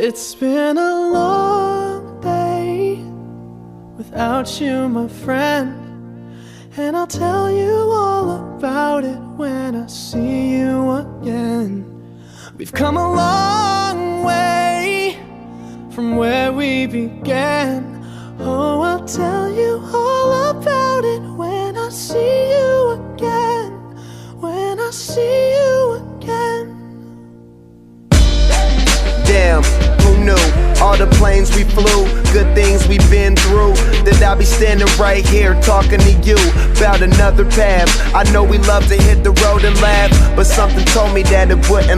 It's been a long day without you, my friend, and I'll tell you all about it when I see you again. We've come a long way from where we began. Oh, I'll tell you all about it when I see you again. When I see you again. Damn, who knew? All the planes we flew, good things we've been through, that I'll be standing right here talking to you about another path. I know we love to hit the road and laugh, but something told me that it wouldn't